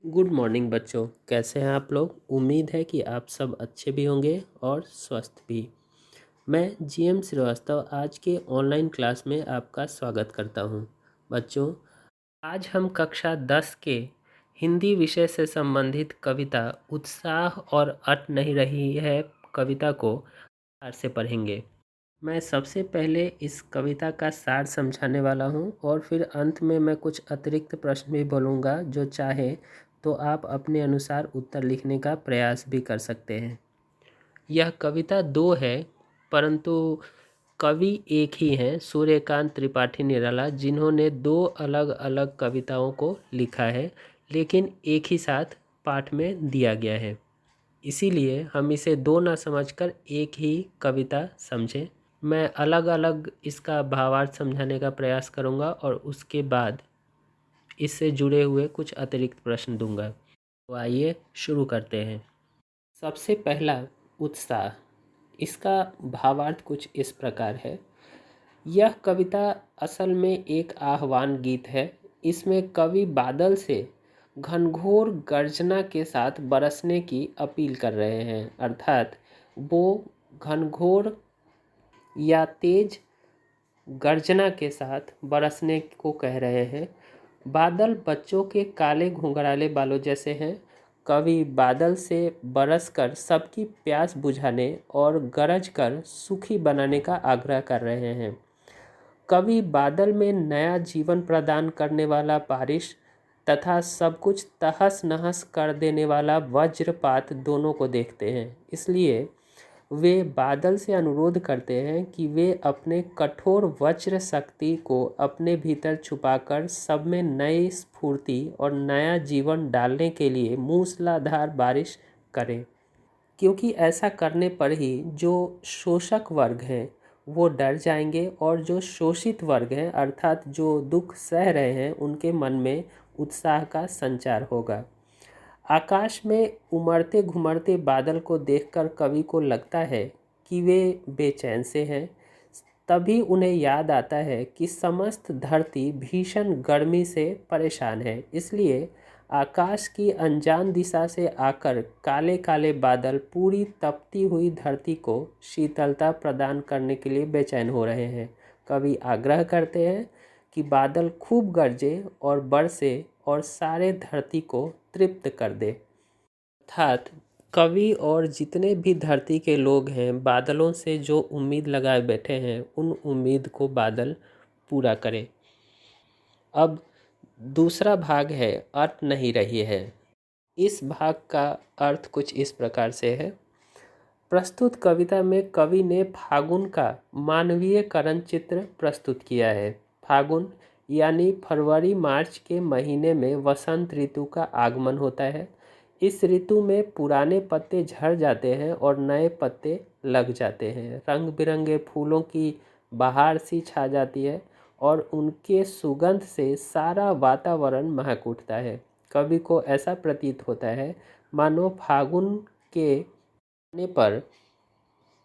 Good morning बच्चों, कैसे हैं आप लोग। उम्मीद है कि आप सब अच्छे भी होंगे और स्वस्थ भी। मैं जीएम श्रीवास्तव आज के ऑनलाइन क्लास में आपका स्वागत करता हूं। बच्चों, आज हम कक्षा 10 के हिंदी विषय से संबंधित कविता उत्साह और अट नहीं रही है कविता को विस्तार से पढ़ेंगे। मैं सबसे पहले इस कविता का सार समझाने वाला हूँ और फिर अंत में मैं कुछ अतिरिक्त प्रश्न भी बोलूँगा, जो चाहे तो आप अपने अनुसार उत्तर लिखने का प्रयास भी कर सकते हैं। यह कविता दो है, परंतु कवि एक ही हैं, सूर्यकांत त्रिपाठी निराला, जिन्होंने दो अलग अलग कविताओं को लिखा है, लेकिन एक ही साथ पाठ में दिया गया है। इसीलिए हम इसे दो ना समझकर एक ही कविता समझें। मैं अलग अलग इसका भावार्थ समझाने का प्रयास करूंगा और उसके बाद इससे जुड़े हुए कुछ अतिरिक्त प्रश्न दूंगा। तो आइए शुरू करते हैं। सबसे पहला, उत्साह। इसका भावार्थ कुछ इस प्रकार है। यह कविता असल में एक आह्वान गीत है। इसमें कवि बादल से घनघोर गर्जना के साथ बरसने की अपील कर रहे हैं, अर्थात वो घनघोर या तेज गर्जना के साथ बरसने को कह रहे हैं। बादल बच्चों के काले घुंघराले बालों जैसे हैं। कवि बादल से बरसकर सबकी प्यास बुझाने और गरज कर सुखी बनाने का आग्रह कर रहे हैं। कवि बादल में नया जीवन प्रदान करने वाला बारिश तथा सब कुछ तहस नहस कर देने वाला वज्रपात दोनों को देखते हैं। इसलिए वे बादल से अनुरोध करते हैं कि वे अपने कठोर वज्र शक्ति को अपने भीतर छुपाकर सब में नई स्फूर्ति और नया जीवन डालने के लिए मूसलाधार बारिश करें, क्योंकि ऐसा करने पर ही जो शोषक वर्ग हैं वो डर जाएंगे और जो शोषित वर्ग हैं अर्थात जो दुख सह रहे हैं उनके मन में उत्साह का संचार होगा। आकाश में उमड़ते घुमड़ते बादल को देखकर कवि को लगता है कि वे बेचैन से हैं। तभी उन्हें याद आता है कि समस्त धरती भीषण गर्मी से परेशान है। इसलिए आकाश की अनजान दिशा से आकर काले काले बादल पूरी तपती हुई धरती को शीतलता प्रदान करने के लिए बेचैन हो रहे हैं। कवि आग्रह करते हैं कि बादल खूब गरजे और बरसे और सारे धरती को तृप्त कर दे। अर्थात कवि और जितने भी धरती के लोग हैं बादलों से जो उम्मीद लगाए बैठे हैं उन उम्मीद को बादल पूरा करे। अब दूसरा भाग है, अर्थ नहीं रही है। इस भाग का अर्थ कुछ इस प्रकार से है। प्रस्तुत कविता में कवि ने फागुन का मानवीयकरण चित्र प्रस्तुत किया है। फागुन यानी फरवरी मार्च के महीने में वसंत ऋतु का आगमन होता है। इस ऋतु में पुराने पत्ते झड़ जाते हैं और नए पत्ते लग जाते हैं। रंग बिरंगे फूलों की बहार सी छा जाती है और उनके सुगंध से सारा वातावरण महक उठता है। कवि को ऐसा प्रतीत होता है मानो फागुन के आने पर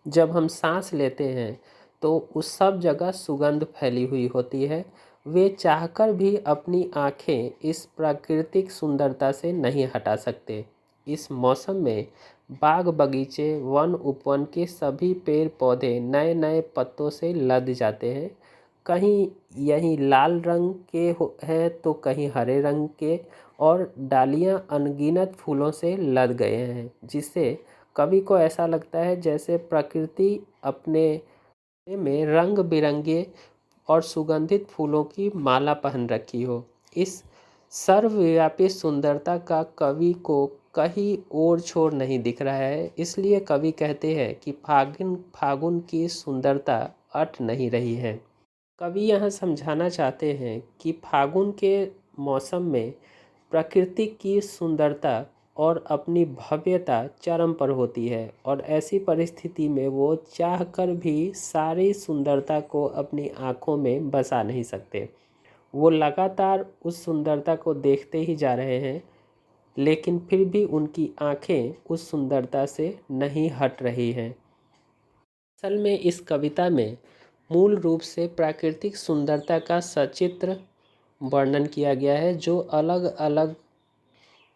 जब हम सांस लेते हैं तो उस सब जगह सुगंध फैली हुई होती है। वे चाहकर भी अपनी आँखें इस प्राकृतिक सुंदरता से नहीं हटा सकते। इस मौसम में बाग बगीचे वन उपवन के सभी पेड़ पौधे नए नए पत्तों से लद जाते हैं। कहीं यहीं लाल रंग के हैं तो कहीं हरे रंग के, और डालियां अनगिनत फूलों से लद गए हैं, जिससे कवि को ऐसा लगता है जैसे प्रकृति अपने में रंग बिरंगे और सुगंधित फूलों की माला पहन रखी हो। इस सर्वव्यापी सुंदरता का कवि को कहीं और छोर नहीं दिख रहा है। इसलिए कवि कहते हैं कि फागुन फागुन की सुंदरता अट नहीं रही है। कवि यहाँ समझाना चाहते हैं कि फागुन के मौसम में प्रकृति की सुंदरता और अपनी भव्यता चरम पर होती है और ऐसी परिस्थिति में वो चाहकर भी सारी सुंदरता को अपनी आँखों में बसा नहीं सकते। वो लगातार उस सुंदरता को देखते ही जा रहे हैं, लेकिन फिर भी उनकी आँखें उस सुंदरता से नहीं हट रही हैं। असल में इस कविता में मूल रूप से प्राकृतिक सुंदरता का सचित्र वर्णन किया गया है, जो अलग अलग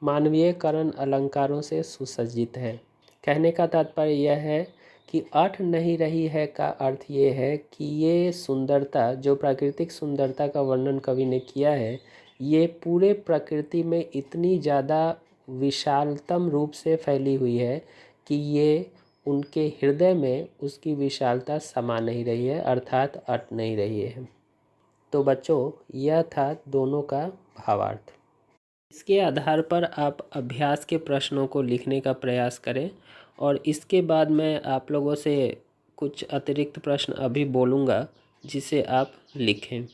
मानवीयकरण अलंकारों से सुसज्जित है। कहने का तात्पर्य यह है कि अट नहीं रही है का अर्थ ये है कि ये सुंदरता, जो प्राकृतिक सुंदरता का वर्णन कवि ने किया है, ये पूरे प्रकृति में इतनी ज़्यादा विशालतम रूप से फैली हुई है कि ये उनके हृदय में उसकी विशालता समा नहीं रही है, अर्थात अट नहीं रही है। तो बच्चों, यह था दोनों का भावार्थ। इसके आधार पर आप अभ्यास के प्रश्नों को लिखने का प्रयास करें और इसके बाद मैं आप लोगों से कुछ अतिरिक्त प्रश्न अभी बोलूँगा जिसे आप लिखें।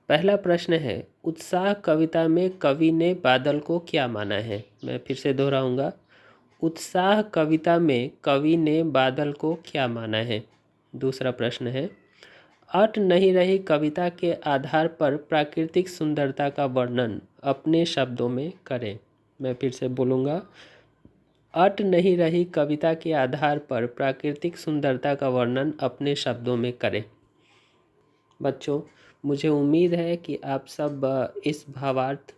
पहला प्रश्न है, उत्साह कविता में कवि ने बादल को क्या माना है? मैं फिर से दोहराऊंगा, उत्साह कविता में कवि ने बादल को क्या माना है? दूसरा प्रश्न है, अट नहीं रही कविता के आधार पर प्राकृतिक सुंदरता का वर्णन अपने शब्दों में करें। मैं फिर से बोलूँगा, अट नहीं रही कविता के आधार पर प्राकृतिक सुंदरता का वर्णन अपने शब्दों में करें। बच्चों, मुझे उम्मीद है कि आप सब इस भावार्थ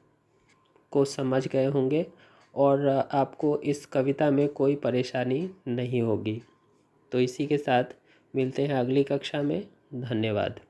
को समझ गए होंगे और आपको इस कविता में कोई परेशानी नहीं होगी। तो इसी के साथ मिलते हैं अगली कक्षा में। धन्यवाद।